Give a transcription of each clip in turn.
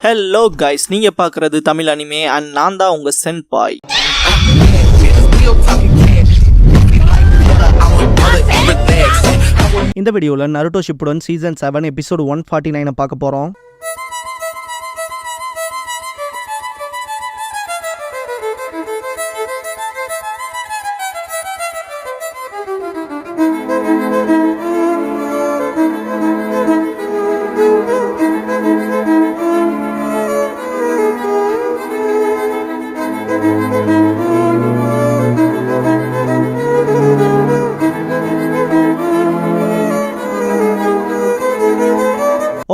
Hello guys, நீங்க பார்க்குறது Tamil anime and நான் தான் உங்க சென்பாய். இந்த வீடியோவில் நருட்டோ ஷிப்புடன் சீசன் 7 எபிசோடு 149 பார்க்க போகிறோம்.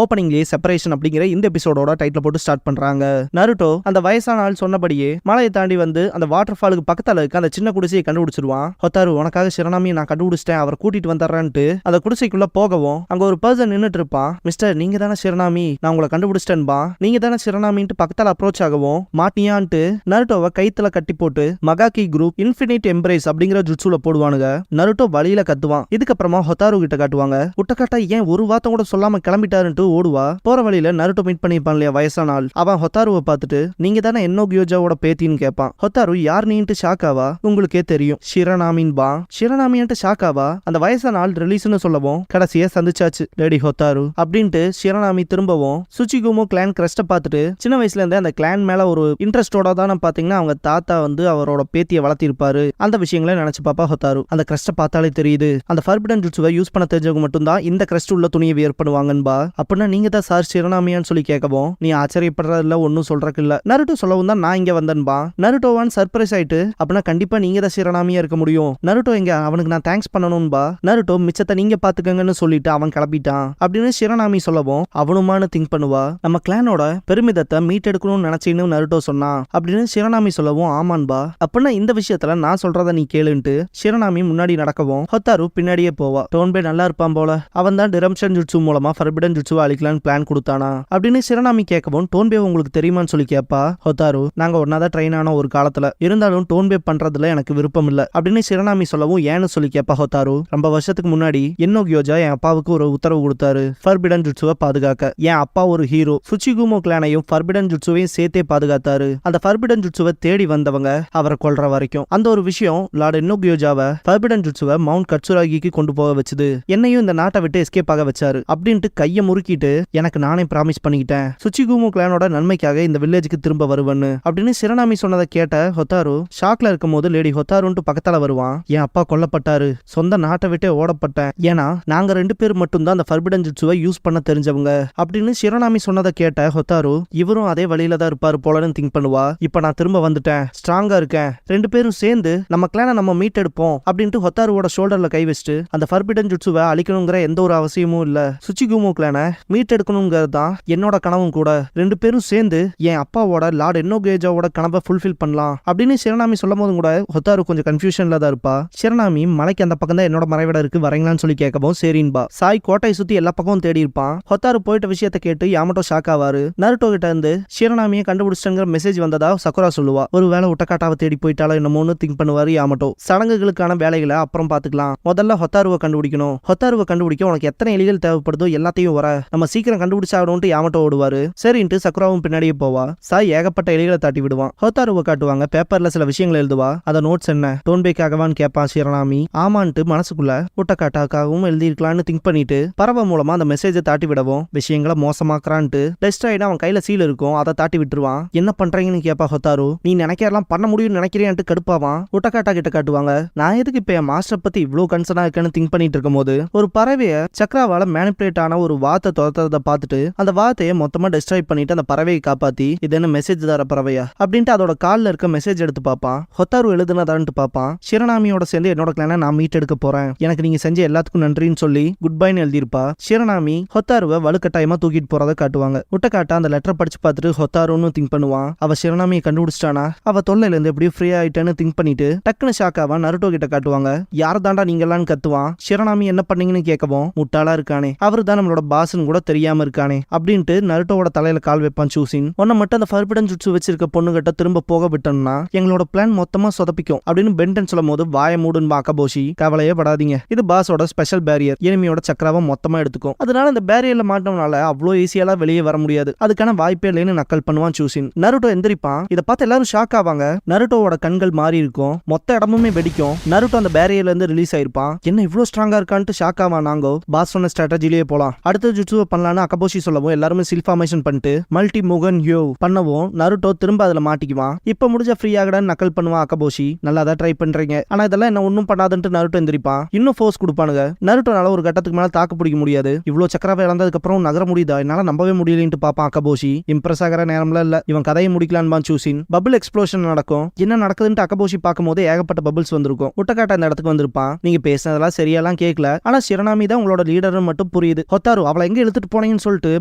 ஓப்பனிங்லேயே செப்பரேஷன் அப்படிங்கிற இந்த எபிசோடோட டைட்டில் போட்டு ஸ்டார்ட் பண்றாங்க. நருட்டோ அந்த வயசான ஆள் சொன்னபடியே மலையை தாண்டி வந்து அந்த வாட்டர் ஃபாலுக்கு பக்கத்துல இருக்க அந்த சின்ன குடிசையை கண்டுபிடிச்சிருவான். ஹொத்தாரு, உனக்காக சிரணாமியை நான் கண்டுபிடிச்சிட்டேன், அவர் கூட்டிட்டு வந்துடுறேன்ட்டு அந்த குடிசைக்குள்ள போகவும் அங்க ஒரு பர்சன் நின்னுட்டு இருப்பான். மிஸ்டர், நீங்க தானே சிரணாமி, நான் உங்களை கண்டுபிடிச்சிட்டேன்பா, நீங்க தானே சிரணாமின்ட்டு பக்கத்தால அப்ரோச் ஆகவும் மாட்டியான்ட்டு நருட்டோவை கைத்துல கட்டி போட்டு மகாக்கி குரூப் இன்ஃபினிட் எம்ப்ரேஸ் அப்படிங்கிற ஜுட்சுல போடுவானுங்க. நருட்டோ வழியில கத்துவான். இதுக்கப்புறமா ஹொத்தாரு கிட்ட காட்டுவாங்க. உட்டக்காட்டா ஏன் ஒரு வார்த்தை கூட சொல்லாம கிளம்பிட்டாருன்ட்டு ஓடுவா. போற வழியில நருட்டோ மீட் பண்ணிருப்பான் இல்லையா வயசான ஆள், அவன் ஹொத்தாருவை பார்த்துட்டு நீங்க தானே என்னோ கியோஜாவோட பேத்தின்னு கேட்பான். ஹொத்தாரு யார் நீன்ட்டு ஷாக்காவா, உங்களுக்கே தெரியும் ஷிரணாமின் பா, ஷிரணாமின்ட்டு ஷாக்காவா. அந்த வயசான ஆள் ரிலீஸ்னு சொல்லவும் கடைசியா சந்திச்சாச்சு லேடி ஹொத்தாரு அப்படின்ட்டு ஷிரணாமி திரும்பவும் சுச்சிகுமோ கிளான் கிரஸ்ட பார்த்துட்டு சின்ன வயசுல இருந்தே அந்த கிளான் மேல ஒரு இன்ட்ரெஸ்டோட தானே பாத்தீங்கன்னா அவங்க தாத்தா வந்து அவரோட பேத்தியை வளர்த்திருப்பாரு. அந்த விஷயங்களை நினைச்சு பாப்பா ஹொத்தாரு. அந்த கிரஸ்ட பார்த்தாலே தெரியுது அந்த ஃபர்பிடன் ஜுட்சுவை யூஸ் பண்ண தெரிஞ்சவங்க மட்டும்தான் இந்த கிரஸ்ட் உள்ள துணியை வியர் பண்ணுவாங்கன்பா. அப்படின்னா நீங்க தான் சார் சிரணாமியான்னு சொல்லி கேட்கவும் நீ ஆச்சரியப்படுறதுல ஒன்னும் சொல்றக்கு இல்ல, நருட்டோ சொல்லவும் தான் நான் இங்க வந்தேன்பா. நருட்டோவான் சர்ப்ரைஸ் ஆயிட்டு அப்படின்னா கண்டிப்பா நீங்க தான் சிரணாமியா இருக்க முடியும், நருட்டோ எங்க, அவனுக்கு நான் தேங்க்ஸ் பண்ணணும்பா. நருட்டோ மிச்சத்தை நீங்க பாத்துக்கங்கன்னு சொல்லிட்டு அவன் கிளப்பிட்டான் அப்படின்னு சிரணாமி சொல்லவும் அவனுமானு திங்க் பண்ணுவா. நம்ம கிளானோட பெருமிதத்தை மீட் எடுக்கணும்னு நினைச்சேன்னு நருட்டோ சொன்னான் அப்படின்னு சிரணாமி சொல்லவும் ஆமான்பா. அப்படின்னா இந்த விஷயத்துல நான் சொல்றத நீ கேளுன்ட்டு சிரணாமி முன்னாடி நடக்கவும் ஹொத்தாரு பின்னாடியே போவா. டோன்பே நல்லா இருப்பான் போல, அவன் தான் டிரம்ஷன் ஜுட்சு மூலமா ஃபர்பிடன் ஜுட்சுவை அழிக்கலான்னு பிளான் கொடுத்தானா அப்படின்னு சிரணாமி கேட்கவும் டோன்பே உங்களுக்கு தெரியுமான்னு சொல்லி கேட்பா. ஹொத்தாரு, நாங்க ஒன்னாதான் ட்ரெயின் ஆன ஒரு காலத்துல, இருந்தாலும் டோன்பே பண்றதுல எனக்கு விருப்பம் இல்ல அப்படின்னு சிரணாமி சொல்லவும் ஏன்னு சொல்லி கேட்பா. ஹொத்தாரு, ரொம்ப வருஷத்துக்கு முன்னாடி என்னோ கியோஜா என் அப்பாவுக்கு ஒரு உத்தரவு கொடுத்தாரு ஃபர்பிடன் ஜுட்சுவை பாதுகாக்க. என் அப்பா ஒரு ஹீரோ, சுச்சிகுமோ கிளானையும் ஃபர்பிடன் ஜுட்சுவையும் சேர்த்தே பாதுகாத்தாரு. அந்த ஃபர்பிடன் ஜுட்சுவை தேடி வந்தவங்க அவரை கொல்ற வரைக்கும் அந்த ஒரு விஷயம் லார்ட் என்னோ கியோஜாவை ஃபர்பிடன் ஜுட்சுவை மவுண்ட் கட்சுராகிக்கு கொண்டு போக வச்சுது. என்னையும் இந்த நாட்டை விட்டு எஸ்கேப் ஆக வச்சாரு அப்படின்ட்டு கையை முறுக்கிட்டு எனக்கு நானே ப்ராமிஸ் பண்ணிக்கிட்டேன் சுச்சிகுமோ கிளானோட நன்மைக்காக இந்த வில்லேஜுக்கு திரும்ப வருவேன்னு அப்படின்னு சிரணாமி சொன்னதை கேட்ட ஹொத்தாரு ஷாக்ல இருக்கும் போது லேடி ஹொத்தாருன்ட்டு பக்கத்தால வருவான். என் அப்பா கொல்லப்பட்டாரு, சொந்த நாட்டை விட்டே ஓடப்பட்டேன், ஏன்னா நாங்க 2 பேர் மட்டும்தான் அந்த ஃபர்பிடன் ஜுட்சுவை யூஸ் பண்ண தெரிஞ்சவங்க அப்படின்னு சிரணாமி சொன்னதை கேட்ட ஹொத்தாரு இவரும் அதே வழியில தான் இருப்பாரு போலன்னு திங்க் பண்ணுவா. இப்ப நான் திரும்ப வந்துட்டேன், ஸ்ட்ராங்கா இருக்கேன், 2 பேரும் சேர்ந்து நம்ம கிளானை நம்ம மீட் எடுப்போம் அப்படின்ட்டு ஹொத்தாருவோட ஷோல்டர்ல கை வச்சுட்டு அந்த ஃபர்பிடன் ஜுட்சுவை அழிக்கணுங்கிற எந்த ஒரு அவசியமும் இல்ல, சுச்சிகுமோ கிளானை மீட் எடுக்கணுங்கிறது தான் என்னோட கனவும் கூட, 2 பேரும் சேர்ந்து என் அப்பாவோட லார்ட் என்னோ கியோஜாவோட கனவை ஃபுல்ஃபில் பண்ணலாம் அப்படின்னு சிரணாமி சொல்லும் போதும் கூட ஹொத்தாரு கொஞ்சம் கன்ஃபியூஷன்ல தான் இருப்பா. சிரணாமி மலைக்கு அந்த பக்கம் தான் என்னோட மறைவிட இருக்கு, வரீங்களான்னு சொல்லி கேட்கவும் சரின்பா. சாய் கோட்டையை சுத்தி எல்லா பக்கமும் தேடி இருப்பான். ஹொத்தாரு போயிட்ட விஷயத்தை கேட்டு யாமட்டோ ஷாக் ஆவாரு. நருட்டோ கிட்ட இருந்து சிரணாமியை கண்டுபிடிச்சிட்டங்கிற மெசேஜ் வந்ததா சக்குரா சொல்லுவா. ஒரு வேளை உட்டக்காட்டாவை தேடி போயிட்டாலும் என்னமோன்னு திங்க் பண்ணுவாரு யாமட்டோ. சடங்குகளுக்கான வேலைகளை அப்புறம் பாத்துக்கலாம், முதல்ல ஹொத்தாருவை கண்டுபிடிக்கணும், ஹொத்தாருவை கண்டுபிடிக்க உனக்கு எத்தனை எலிகள் தேவைப்படுதோ எல்லாத்தையும் வர நம்ம சீக்கிரம் கண்டுபிடிச்சாகணும்ட்டு யாமட்டோ ஓடுவாரு. சரின்ட்டு சக்குராவும் பின்னாடியே போவா. சாய் ஏகப்பட்ட எலிகளை தாட்டி விடுவான். ஹொத்தாருவை காட்டுவாங்க. பேப்பர்ல சில விஷயங்கள் எழுதுவா. அத நோட்ஸ் என்ன டோன்பேக்காகவான்னு கேட்பான் சிரணாமி. ஆமான்ட்டு மனசுக்குள்ள உட்டக்காட்டாக்காகவும் எழுதிருக்கலான்னு திங்க் பண்ணிட்டு பறவை மூலமா அந்த மெசேஜை தாட்டி விடவும் விஷயங்களை மோசமாக்குறான்ட்டு டெஸ்ட்ராய்டு அவன் கையில சீல் இருக்கும், அதை தாட்டி விட்டுருவான். என்ன பண்றீங்கன்னு கேட்பா ஹொத்தாரு. நீ நினைக்கிறலாம் பண்ண முடியும்னு நினைக்கிறேன்ட்டு கடுப்பாவான். உட்டக்காட்டா கிட்ட காட்டுவாங்க. நான் எதுக்கு இப்ப என் மாஸ்டர் பத்தி இவ்வளவு கன்சர்னா இருக்கேன்னு திங்க் பண்ணிட்டு இருக்கும் போது ஒரு பறவைய சக்ராவால மேனிபுலேட் ஆன ஒரு வார்த்தை துரத்துறத பார்த்துட்டு அந்த வார்த்தையை மொத்தமா டெஸ்ட்ராய் பண்ணிட்டு அந்த பறவையை காப்பாத்தி இது என்ன மெசேஜ் தர பறவையா அப்படின்ட்டு அதோட கால்ல இருக்க மெசேஜ் எடுத்து பாப்பான். ஹொத்தாரு எழுதுனதான்ட்டு பாப்பான். சிரணாமியோட சேர்ந்து என்னோட கிளானை நான் மீட் எடுக்க போறேன், எனக்கு நீங்க செஞ்ச எல்லாத்துக்கும் நன்றின்னு சொல்லி குட் பைன்னு எழுதியிருப்பா. சிரணாமி ஹொத்தாருவை வலுக்கட்டாயமா தூக்கிட்டு போறதை காட்டுவாங்க. உட்டக்காட்டா அந்த லெட்டர் படிச்சு பார்த்துட்டு ஹொத்தாருன்னு திங்க் பண்ணுவான். அவ சிரணாமியை கண்டுபிடிச்சிட்டானா, அவ தொல்லையில இருந்து எப்படியும் ஃப்ரீ ஆயிட்டேன்னு திங்க் பண்ணிட்டு டக்குனு ஷாக்காவா நருட்டோ கிட்ட காட்டுவாங்க. யார் தாண்டா நீங்களான்னு கத்துவான். சிரணாமி என்ன பண்ணீங்கன்னு கேட்கவும் முட்டாளா இருக்கானே, அவரு தான் நம்மளோட பாஸ்ன்னு கூட கூட தெரியாம இருக்கானே அப்படின்ட்டு நருட்டோவோட தலையில கால் வைப்பான் சூசின். உன்னை மட்டும் அந்த ஃபர்பிடன் ஜுட்சு வச்சிருக்க பொண்ணுகிட்ட திரும்ப போக விட்டோம்னா எங்களோட பிளான் மொத்தமா சொதப்பிக்கும் அப்படின்னு பென்டன் சொல்லும் போது வாய மூடுன்னு அகபோஷி. கவலையே படாதீங்க, இது பாஸோட ஸ்பெஷல் பேரியர், எனிமியோட சக்கராவை மொத்தமா எடுத்துக்கும். அதனால அந்த பேரியர்ல மாட்டோம்னால அவ்வளோ ஈஸியாலாம் வெளியே வர முடியாது, அதுக்கான வாய்ப்பே இல்லைன்னு நக்கல் பண்ணுவான் சூசின். நருட்டோ எந்திரிப்பான். இதை பார்த்து எல்லாரும் ஷாக் ஆவாங்க. நருட்டோவோட கண்கள் மாறி இருக்கும், மொத்த இடமுமே வெடிக்கும். நருட்டோ அந்த பேரியர்ல இருந்து ரிலீஸ் ஆயிருப்பான். என்ன இவ்வளவு ஸ்ட்ராங்கா இருக்கான்ட்டு ஷாக் ஆவான். நாங்கோ பாஸ் சொன்ன ஸ்ட்ராட்டஜிலேயே போலாம், அடுத்த ஜுட்சுவை பண்ணலான்னு அகபோஷி சொல்லவும் எல்லாருமே சில்ஃபார்மேஷன் பண்ணிட்டு மல்டி முகன் யோ பண்ணவும் நருட்டோ திரும்ப அதுல மாட்டிக்குவான். இப்ப முடிஞ்ச ஃப்ரீ ஆகடான்னு நக்கல் பண்ணுவான் அகபோஷி. நல்லா தான் ட்ரை பண்றீங்க, ஆனா இதெல்லாம் என்ன ஒன்னும் பண்ணாதுன்ட்டு நருட்டோ எந்திரிப்பான். இன்னும் ஃபோர்ஸ் கொடுப்பானுங்க. நருட்டோனால ஒரு கட்டத்துக்கு மேல தாக்கு பிடிக்க முடியாது. இவ்வளவு சக்கராவை இழந்ததுக்கு அப்புறம் நகர முடியுதா, என்னால நம்பவே முடியலன்ட்டு பாப்பான் அகபோஷி. இம்ப்ரெஸ் ஆகிற நேரம்ல இல்ல, இவன் கதையை முடிக்கலான்னு சூசின். பபிள் எக்ஸ்ப்ளோஷன் நடக்கும். என்ன நடக்குதுன்னு அகபோஷி பார்க்கும் போது ஏகப்பட்ட பபிள்ஸ் வந்திருக்கும். உட்டக்காட்ட அந்த இடத்துக்கு வந்திருப்பான். நீங்க பேசினதெல்லாம் சரியாலாம் கேட்கல, ஆனா சிரனாமி தான் உங்களோட லீடர்னு மட்டும் புரியுது. ஹொத்தாரு அவளை எங்க இழுத்துட்டு போனீங்கன்னு சொல்லிட்டு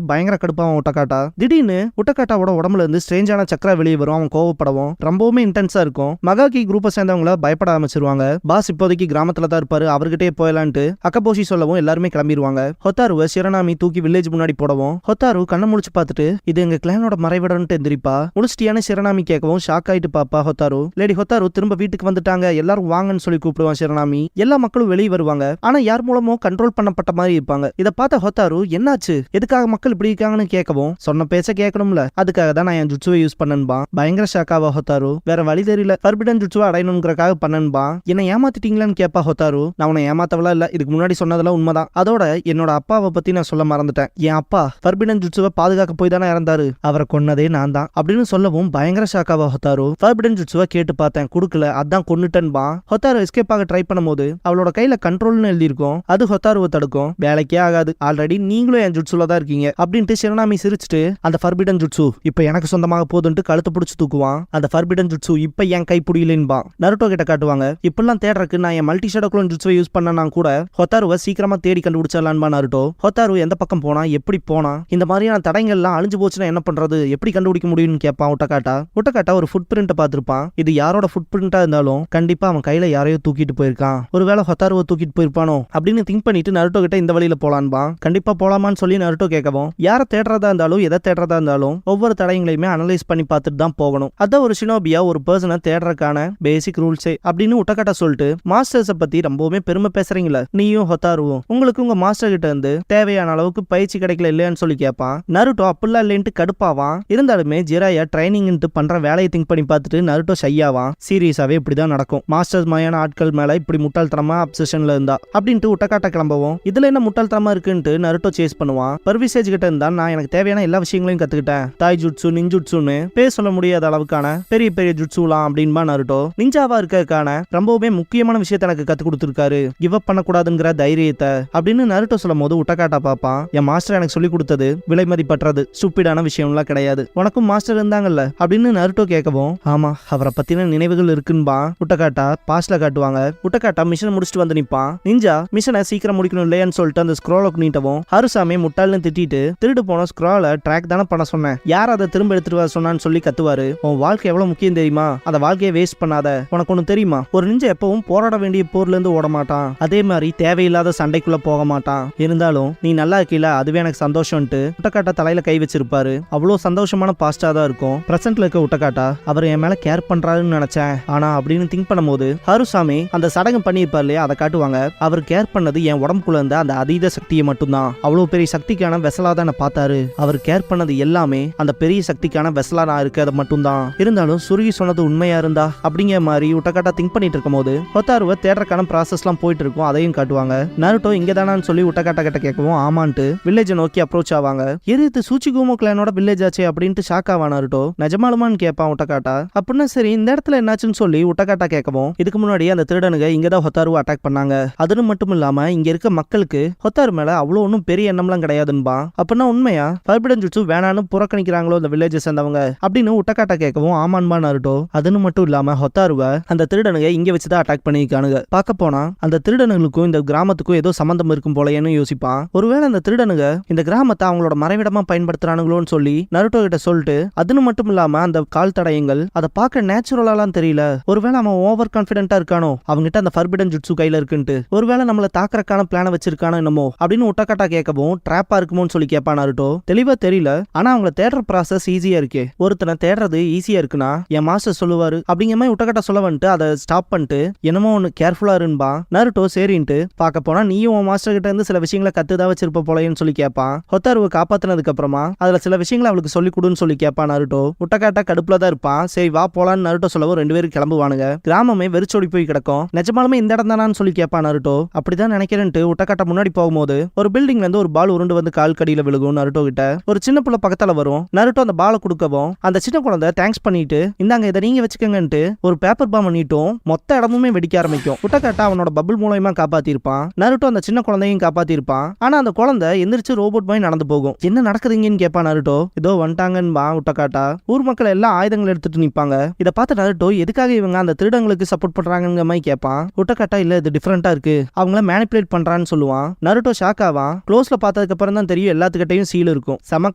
பயங்கர கடுப்பாவும் உட்டக்காட்டா. திடீர்னு உட்டக்காட்டாவோட உடம்புல இருந்து ஸ்ட்ரேஞ்சான சக்கரா வெளியே வரும். அவன் கோவப்படவும் ரொம்பவுமே இன்டென்ஸா இருக்கும். மகாக்கி குரூப்பை சேர்ந்தவங்கள பயப்பட ஆரம்பிச்சிருவாங்க. பாஸ் இப்போதைக்கு கிராமத்துல தான் இருப்பாரு, அவர்கிட்டே போயலான்ட்டு அகபோஷி சொல்லவும் எல்லாருமே கிளம்பிடுவாங்க. ஹொத்தாருவை சிரனாமி தூக்கி வில்லேஜ் முன்னாடி போடவும் ஹொத்தாரு கண்ணை முழிச்சு பார்த்துட்டு இது எங்க கிளானோட மறைவிடன்ட்டு எந்திரிப்பா. முடிச்சிட்டியான சிரனாமி கேட்கவும் ஷாக் ஆயிட்டு பாப்பா ஹொத்தாரு. லேடி ஹொத்தாரு திரும்ப வீட்டுக்கு வந்துட்டாங்க, எல்லாரும் வாங்கன்னு சொல்லி கூப்பிடுவான் சிரனாமி. எல்லா மக்களும் வெளியே வருவாங்க, ஆனா யார் மூலமோ கண்ட்ரோல் பண்ணப்பட்ட மாதிரி இருப்பாங்க. இதை பார்த்த ஹொத்தாரு என்னாச்சு, எதுக்காக மக்கள் இப்படி இருக்காங்கன்னு கேட்கவும் சொன்ன பேச்ச கேட்கணும்ல, அதுக்காக தான் நான் என் ஜுட்சுவை யூஸ் பண்ணன்பா. பயங்கர ஷாக்காவா ஹொத்தாரு. வேற வழி தெரியல, ஃபர்பிடன் ஜுட்சுவை அடையணுங்கிறக்காக பண்ணன்பா. என்ன ஏமாத்திட்டீங்களான்னு கேப்பா ஹொத்தாரு. நான் உன்னை ஏமாத்தவளா இல்ல, இதுக்கு முன்னாடி சொன்னதெல்லாம் உண்மைதான். அதோட என்னோட அப்பாவை பத்தி நான் சொல்ல மறந்துட்டேன். என் அப்பா ஃபர்பிடன் ஜுட்சுவை பாதுகாக்க போய் தானே இறந்தாரு, அவரை கொன்னதே நான் தான் அப்படின்னு சொல்லவும் பயங்கர ஷாக்காவா ஹொத்தாரு. ஃபர்பிடன் ஜுட்சுவை கேட்டு பார்த்தேன், கொடுக்கல, அதான் கொன்னுட்டன்பா. ஹொத்தாரு எஸ்கேப் ஆக ட்ரை பண்ணும்போது அவளோட கையில கண்ட்ரோல்னு எழுதியிருக்கும், அது ஹொத்தாருவை தடுக்கும். வேலைக்கே ஆகாது, ஆல்ரெடி நீங்களும் என் ஜுட்சுல தான் இருக்கீங்க அப்படின்ட்டு சிரனாமி சிரிச்சுட்டு அந்த ஃபர்பிடன் ஜுட்சு இப்ப எனக்கு சொந்தமாக போதுன்ட்டு கழுத்து பிடிச்சு தூக்குவான். அந்த ஃபர்பிடன் ஜுட்சு இப்ப என் கை புடியலன்பா. நருட்டோ கிட்ட காட்டுவாங்க. இப்பெல்லாம் தேடுறதுக்கு நான் என் மல்டி ஷேடோ குளோன் ஜுட்சுவை யூஸ் பண்ணனா கூட ஹொத்தாருவை சீக்கிரமா தேடி கண்டுபிடிச்சிடலான்பா நருட்டோ. ஹொத்தாரு எந்த பக்கம் போனா, எப்படி போனா, இந்த மாதிரியான தடங்கள்லாம் அழிஞ்சு போச்சுன்னா என்ன பண்றது, எப்படி கண்டுபிடிக்க முடியும்னு கேட்பான் உட்டக்காட்டா. உட்டக்காட்டா ஒரு ஃபுட் பிரிண்ட்டை பார்த்திருப்பான். இது யாரோட ஃபுட் பிரிண்டா இருந்தாலும் கண்டிப்பா அவன் கையில யாரையோ தூக்கிட்டு போயிருக்கான். ஒருவேளை ஹொத்தாருவை தூக்கிட்டு போயிருப்பானோ அப்படின்னு திங்க் பண்ணிட்டு நருட்டோ கிட்ட இந்த வழியில போலான்பா. கண்டிப்பா போலாமான்னு சொல்லி நருட்டோ கேட்கவும் யாரை தேடுறதா இருந்தாலும் எதை தேடுறதா இருந்தாலும் ஒவ்வொரு தடயங்களையுமே அனலைஸ் பண்ணி பார்த்துட்டு தான் போகணும். அதான் ஒரு ஷினோபியா ஒரு பர்சனை தேடுறதுக்கான பேசிக் ரூல்ஸே அப்படின்னு உட்டக்காட்டா சொல்லிட்டு மாஸ்டர்ஸை பத்தி ரொம்பவுமே பெருமை பேசுறீங்களா நீயும் ஹொத்தாருவும், உங்களுக்கு உங்க மாஸ்டர் கிட்ட இருந்து தேவையான அளவுக்கு பயிற்சி கிடைக்கல இல்லையான்னு சொல்லி கேட்பான். நருட்டோ அப்படிலாம் இல்லைன்ட்டு கடுப்பாவான். இருந்தாலுமே ஜிராயா ட்ரைனிங்ட்டு பண்ற வேலையை திங்க் பண்ணி பார்த்துட்டு நருட்டோ ஷையாவான். சீரியஸாவே இப்படிதான் நடக்கும், மாஸ்டர்ஸ் மாதிரியான ஆட்கள் மேல இப்படி முட்டாள்தனமா அப்சஷன்ல இருந்தா அப்படின்ட்டு உட்டக்காட்ட கிளம்பவும் இதுல என்ன முட்டாள்தனமா இருக்குன்ட்டு நருட்டோ சேஸ் பண்ணுவான். பர்விசேஜ் கிட்ட இருந்தா நான் எனக்கு தேவையான எல்லா விஷயங்களையும் கத்துக்கிட்டேன், தாய் ஜுட்சு நிஞ்சுட்சுன்னு பேர் சொல்ல முடியாத அளவுக்கான பெரிய பெரிய ஜுட்சுலாம் அப்படின்பா நருட்டோ. நிஞ்சாவா இருக்கிறதுக்கான ரொம்பவுமே முக்கியமான விஷயத்த எனக்கு கத்து கொடுத்துருக்காரு, கிவ் அப் பண்ணக்கூடாதுங்கிற தைரியத்தை அப்படின்னு நருட்டோ சொல்லும் போது உட்டக்காட்டா பாப்பான். என் மாஸ்டர் எனக்கு சொல்லி கொடுத்தது விலை மதிப்பற்றது, ஸ்டூபிடான விஷயம்லாம் கிடையாது, உனக்கும் மாஸ்டர் இருந்தாங்கல்ல அப்படின்னு நருட்டோ கேட்கவும் ஆமா அவரை பத்தின நினைவுகள் இருக்குன்பா. உட்டக்காட்டா பாஸ்ட்ல காட்டுவாங்க. உட்டக்காட்டா மிஷன் முடிச்சுட்டு வந்து நிப்பான். நிஞ்சா மிஷனை சீக்கிரம் முடிக்கணும் இல்லையான்னு சொல்லிட்டு அந்த ஸ்க்ரோலை நீட்டவும் ஹருசாமி முட்டாள்னு திட்டிட்டு திருடு போன ஸ்க்ரோலை ட்ராக் தானே பண்ண சொன்னேன், யார் அதை திரும்ப எடுத்துட்டு வர சொன்னான்னு சொல்லி கத்துவாரு. உன் வாழ்க்கை எவ்வளவு முக்கியம் தெரியுமா, அந்த வாழ்க்கையை வேஸ்ட் பண்ணாத, உனக்கு ஒண்ணு தெரியுமா, ஒரு நிஞ்சா எப்பவும் போராட வேண்டிய போர்ல இருந்து ஓட மாட்டான், அதே மாதிரி தேவையில்லாத சண்டைக்குள்ள போக மாட்டான், இருந்தாலும் நீ நல்லா இருக்கீல அதுவே எனக்கு சந்தோஷம்ட்டு உட்டக்காட்டா தலையில கை வச்சிருப்பாரு. அவ்வளவு சந்தோஷமான பாஸ்டா தான் இருக்கும் பிரசன்ட்ல இருக்க உட்டக்காட்டா. அவர் என் மேல கேர் பண்றாருன்னு நினைச்சேன், ஆனா அப்படின்னு திங்க் பண்ணும்போது ஹருசாமி அந்த சடங்கு பண்ணியிருப்பார் இல்லையா, அதை காட்டுவாங்க. அவர் கேர் பண்ணது என் உடம்புக்குள்ள இருந்த அந்த அதீத சக்தியை மட்டும்தான், அவ்வளவு பெரிய சக்திக்கான வெசலா தான் பார்த்தாரு. அவர் கேர் பண்ணது எல்லாமே அந்த பெரிய சக்திக்கான வெசலா நான் இருக்கிறத மட்டும்தான். இருந்தாலும் சுருகி சொன்னது உண்மையா இருந்தா அப்படிங்கிற மாதிரி உட்டக்காட்டா திங்க் பண்ணிட்டு இருக்கும் போது ஹொத்தாருவை தேடுறக்கான ப்ராசஸ் எல்லாம் போயிட்டு இருக்கும், அதையும் காட்டுவாங்க. நருட்டோ இங்க தானான்னு சொல்லி உட்டக்காட்டா கிட்ட கேட்கவும் ஆமான்ட்டு வில்லேஜை நோக்கி அப்ரோச் ஆவாங்க. எது சூச்சிகுமோ கிளானோட வில்லேஜ் ஆச்சு அப்படின்ட்டு ஷாக் ஆவா நருட்டோ. நிஜமாலுமான்னு கேட்பான் உட்டக்காட்டா. அப்படின்னா சரி இந்த இடத்துல என்னாச்சுன்னு சொல்லி உட்டக்காட்டா கேட்கவும் இதுக்கு முன்னாடி அந்த திருடனுங்க இங்கதான் ஹொத்தாருவை அட்டாக் பண்ணாங்க, அதுன்னு மட்டும் இல்லாம இங்க இருக்க மக்களுக்கு ஹொத்தாரு மேல அவ்வளவு ஒன்றும் பெரிய எண்ணம்லாம் கிடையாதுன்பா. அப்படின்னா உண்மையா ஃபர்பிடன் ஜுட்சு வேணான்னு புறக்கணிக்கிறாங்களோ இந்த வில்லேஜ் சேர்ந்தவங்க அப்படின்னு உட்டக்காட்டா கேட்கவும் ஆமான்பா நருட்டோ. அதுன்னு மட்டும் இல்லாம ஹொத்தாருவை அந்த திருடனுங்க இங்க வச்சுதான் அட்டாக் பண்ணிருக்கானுங்க. பார்க்க போனா அந்த திருடனுங்களுக்கும் இந்த கிராமத்துக்கும் ஏதோ சம்பந்தம் இருக்கும் போலன்னு யோசிப்பான். ஒருவேளை அந்த திருடனுங்க இந்த கிராமத்தை அவங்களோட மறைவிடமா பயன்படுத்துறானுங்களோன்னு சொல்லி நருட்டோ கிட்ட சொல்லிட்டு அதுன்னு மட்டும் இல்லாம அந்த கால் தடயங்கள் அதை பார்க்க நேச்சுரலாலாம் தெரியல, ஒருவேளை அவன் ஓவர் கான்பிடென்ட்டா இருக்கானோ, அவங்ககிட்ட அந்த ஃபர்பிடன் ஜுட்சு கையில இருக்குன்ட்டு, ஒருவேளை நம்மள தாக்குறக்கான பிளான வச்சிருக்கானோ என்னமோ அப்படின்னு உட்டக்காட்டா கேட்கவும் ட்ராப்பா இருக்குமோன்னு சொல்லி கேட்பான் நருட்டோ. தெளிவா தெரியல, ஆனா அவங்கள தேடுற ப்ராசஸ் ஈஸியா இருக்கே. ஒருத்தனை தேடுறது ஈஸியா இருக்குன்னா என் மாஸ்டர் சொல்லுவாரு அப்படிங்கிற மாதிரி உட்டக்கட்ட சொல்ல வந்துட்டு அதை ஸ்டாப் பண்ணிட்டு என்னமோ ஒன்னு கேர்ஃபுல்லா இருன்பா. நருட்டோ சரின்ட்டு பார்க்க போனா நீயும் உன் மாஸ்டர் கிட்ட இருந்து சில விஷயங்களை கத்துதான் வச்சிருப்ப போலன்னு சொல்லி கேட்பான். ஹொத்தாருவை காப்பாத்தினதுக்கு அப்புறமா அதுல சில விஷயங்களை அவளுக்கு சொல்லி கொடுன்னு சொல்லி கேட்பான் நருட்டோ. உட்டக்காட்டா கடுப்புல தான் இருப்பான். சரி வா போலான்னு நருட்டோ சொல்லவும் 2 பேரும் கிளம்புவானுங்க. கிராமமே வெறிச்சோடி போய் கிடக்கும். நிஜமாலுமே இந்த இடம் தானான்னு சொல்லி கேட்பான் நருட்டோ. அப்படிதான் நினைக்கிறேன்ட்டு உட்டக்காட்டா முன்னாடி போகும்போது ஒரு பில்டிங்ல இருந்து ஒரு பால் உருண்டு வந்து கால் கடியில விழுகும் நருட்டோ கிட்ட. ஒரு சின்ன புள்ள பக்கத்துல வரும். நருட்டோ அந்த பாலை கொடுக்கவும் அந்த சின்ன குழந்தை தேங்க்ஸ் பண்ணிட்டு இந்தாங்க இதை நீங்க வச்சுக்கங்கன்ட்டு ஒரு பேப்பர் பாம் பண்ணிட்டும் மொத்த இடமுமே வெடிக்க ஆரம்பிக்கும். உட்டக்காட்டா அவனோட பபிள் மூலமா காப்பாத்திருப்பான். நருட்டோ அந்த சின்ன குழந்தையும் காப்பாத்திருப்பான். ஆனா அந்த குழந்தை எந்திரிச்சு ரோபோட் மாதிரி நடந்து போகும். என்ன நடக்குதுங்கன்னு கேட்பான் நருட்டோ. இதோ வந்துட்டாங்கன்னு உட்டக்காட்டா. ஊர் மக்கள் எல்லாம் ஆயுதங்கள் எடுத்துட்டு நிப்பாங்க. இதை பார்த்து நருட்டோ எதுக்காக இவங்க அந்த திருடங்களுக்கு சப்போர்ட் பண்றாங்க மாதிரி கேட்பான். உட்டக்காட்டா இல்ல இது டிஃபரெண்டா இருக்கு, அவங்கள மேனிபுலேட் பண்றான்னு சொல்லுவான். நருட்டோ ஷாக் ஆவான். க்ளோஸ்ல பார்த்ததுக்கு அப்புறம் தான் தெரியும் எல்லாத்துக்கிட்டையும் சீல் இருக்கும். செம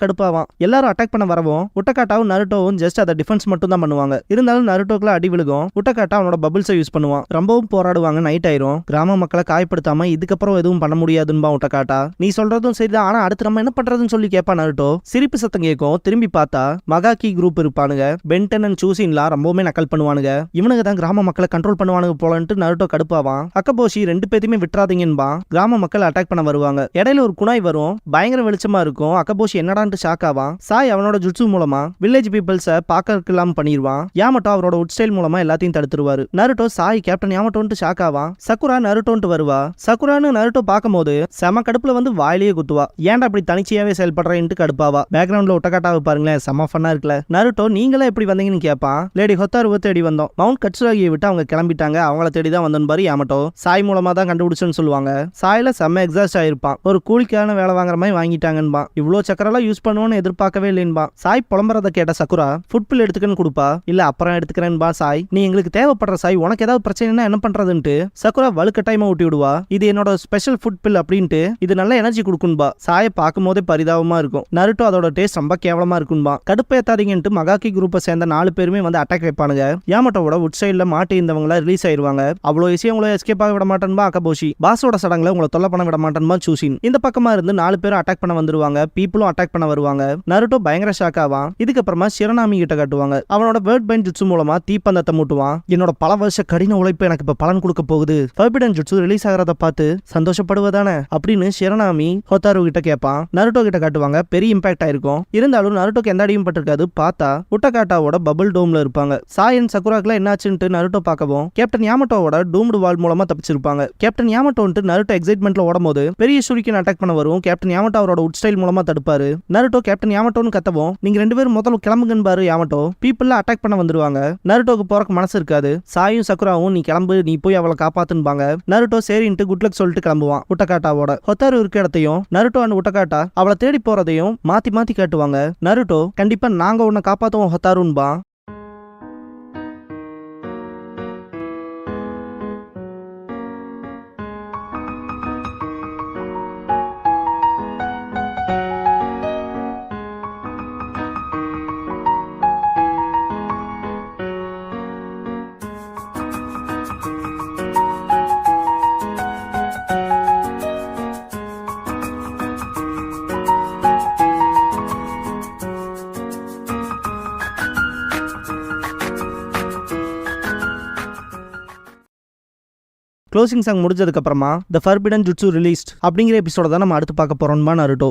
கடுப்பாவான். எல்லாரும் அட்டாக் பண்ண வரவும் உட்டக்காட்டாவும் நருட்டோவும் ஜஸ்ட் அதை டிஃபென்ஸ் மட்டும் தான் பண்ணுவாங்க. இருந்தாலும் நருட்டோக்குள்ள அடி விழுகும். உட்டக்காட்டா அவனோட பபிள்ஸை யூஸ் பண்ணுவான். ரொம்பவும் போராடுவாங்க. நைட் ஆயிரும். கிராம மக்களை காயப்படுத்தாம இதுக்கப்புறம் எதுவும் பண்ண முடியாதுன்னு உட்டக்காட்டா. நீ சொல்றதும் சரிதான், ஆனா அடுத்து நம்ம என்ன பண்றதுன்னு சொல்லி கேட்பா நருட்டோ. சிரிப்பு சத்தம் கேட்கும். திரும்பி பார்த்தா மகாக்கி குரூப் இருப்பானுங்க. பென்டன் அண்ட் சூசின்லாம் ரொம்பவுமே நக்கல் பண்ணுவானுங்க. இவனுக்கு தான் கிராம மக்களை கண்ட்ரோல் பண்ணுவானுங்க போலன்ட்டு நருட்டோ கடுப்பாவான். அக்கபோஷி 2 பேத்தையுமே விட்டுறாதீங்கன்பா. கிராம மக்கள் அட்டாக் பண்ண வருவாங்க. இடையில ஒரு குணாய் வரும். பயங்கர வெளிச்சமா இருக்கும். அக்கபோஷி என்னடான்ட்டு ஷாக் ஆவான். சாய் அவனோட ஜுட்சு மூலமா வில்லேஜ் பீப்பிள்ஸை பார்க்கலாம் பண்ணிடுவான். யாமட்டோ அவரோட உட் ஸ்டைல் மூலமா எல்லாத்தையும் தடுத்துருவாரு. நருட்டோ சாய் கேப்டன் யாமட்டோன்ட்டு ஷாக் ஆவான். சக்குரா நருட்டோன்ட்டு வருவா. சக்குரான்னு நருட்டோ பார்க்கும்போது செம கடுப்புல வந்து வாயிலேயே குத்துவா. ஏன்டா அப்படி தனிச்சையாவே செயல்படுறேன்ட்டு கடுப்பாவா. பேக்ரவுண்ட்ல உட்டக்காட்டாவை பாருங்களேன், செம ஃபன்னா இருக்குல்ல. நருட்டோ நீங்களே எப்படி வந்தீங்கன்னு கேட்பான். லேடி ஹொத்தாருவை தேடி வந்தோம். மவுண்ட் கட்சுராகியை விட்டு அவங்க கிளம்பிட்டாங்க, அவங்கள தேடி தான் வந்தோம் பாரு யாமட்டோ. சாய் மூலமா தான் கண்டுபிடிச்சுன்னு சொல்லுவாங்க. சாயில செம்ம எக்ஸாஸ்ட் ஆயிருப்பான். ஒரு கூலிக்கான வேலை வாங்குற மாதிரி வாங்கிட்டாங்கன்பா. இவ்வளோ சக்கரெல்லாம் யூஸ் பண்ணுவோன்னு எதிர்பார்க்கவே இல்லைன்பா. சாய் புலம்புறத கேட்ட சக்குரா ஃபுட் பில் எடுத்துக்கன்னு கொடுப்பா. இல்ல அப்புறம் எடுத்துக்கிறேன்பா. சாய் நீ எங்களுக்கு தேவைப்படுற சாய், உனக்கு ஏதாவது பிரச்சனைனா என்ன பண்றதுன்ட்டு சக்குரா வலுக்கட்டாயமா ஊட்டி விடுவா. இது என்னோட ஸ்பெஷல் ஃபுட் பில் அப்படின்ட்டு. இது நல்ல எனர்ஜி கொடுக்கும்பா. சாயை பார்க்கும் போதே பரிதாபமா இருக்கும். நருட்டோ அதோட டேஸ்ட் ரொம்ப கேவலமா இருக்கும்பா. கடுப்பேத்தாதீங்கன்ட்டு மகாக்கி குரூப்பை சேர்ந்த 4 பேருமே வந்து அட்டாக் வைப்பானுங்க. யாமட்டோட உட் சைட்ல மாட்டி இருந்தவங்கள ரிலீஸ் ஆயிருவாங்க. அவ்வளோ ஈஸியா உங்களை எஸ்கேப் ஆக விட மாட்டேன்பா அக்கபோஷி. பாஸோட சடங்குல உங்களை தொல்லை பண்ண விட மாட்டேன்பா சூசின். இந்த பக்கமா இருந்து 4 பேரும் அட்டாக் பண்ண வந்துருவாங்க. பீப்புளும் அட்டாக் பண்ண வருவாங்க. நருட்டோ பயங்கர ஷாக் ஆவான். இதுக்கப்புறமா சிரனாமி கிட்ட காட்டுவாங்க. அவனோட வேர்ட் பைன் ஜுட்சு மூலமா தீப்பந்தத்தை மூட்டுவான். என்னோட பல வருஷ கடின உழைப்பு எனக்கு இப்ப பலன் கொடுக்க போகுது. ஃபர்பிடன் ஜுட்சு ரிலீஸ் ஆகிறத பார்த்து சந்தோஷப்படுவதானே அப்படின்னு சிரனாமி ஹொத்தாரு கிட்ட கேட்பான். நருட்டோ கிட்ட காட்டுவாங்க. பெரிய இம்பாக்ட் ஆயிருக்கும். இருந்தாலும் நருட்டோக்கு எந்த அடியும் பட்டிருக்காது. பார்த்தா உட்டக்காட்டாவோட பபிள் டோம்ல இருப்பாங்க. சாயன் சக்குராக்குல என்னாச்சுன்ட்டு நருட்டோ பார்க்கவும் கேப்டன் யாமட்டோவோட டூம்டு வால் மூலமா தப்பிச்சிருப்பாங்க. கேப்டன் யாமட்டோன்ட்டு நருட்டோ எக்ஸைட்மெண்ட்ல ஓடும்போது பெரிய ஷூரிக்கன் அட்டாக் பண்ண வரும். கேப்டன் யாமட்டோ அவரோட உட் ஸ்டைல் மூலமா தடுப்பாரு. நருட்டோ கேப்டன் யாமட்டோன்னு கத்தவும் நீங்க 2 பேரும் முதல்ல கிளம்புங்கன்னு பாரு யாமட்டோ. பீப்புள்ல அட்டாக் பண்ண வந்துருவாங்க. நருட்டோக்கு போறக்கு மனசு இருக்காது. சாயும் சக்குராவும் நீ கிளம்பு, நீ போய் அவளை காப்பாத்துன்பாங்க. நருட்டோ சரின்ட்டு குட்லக் சொல்லிட்டு கிளம்புவான். உட்டக்காட்டாவோட ஹொத்தாரு இருக்க இடத்தையும் நருட்டோ அண்ட் உட்டக்காட்டா அவளை தேடி போறதையும் மாத்தி மாத்தி காட்டுவாங்க. நருட்டோ கண்டிப்பா நாங்க உன்னை காப்பாத்துவோம் ஹொத்தாருன்பா. க்ளோசிங் சாங் முடிஞ்சதுக்கு அப்புறமா த ஃபர்பிடன் ஜுட்சு ரிலீஸ்ட் அப்படிங்கிற எபிசோட தான் நம்ம அடுத்து பார்க்க போறோம்மா நருட்டோ.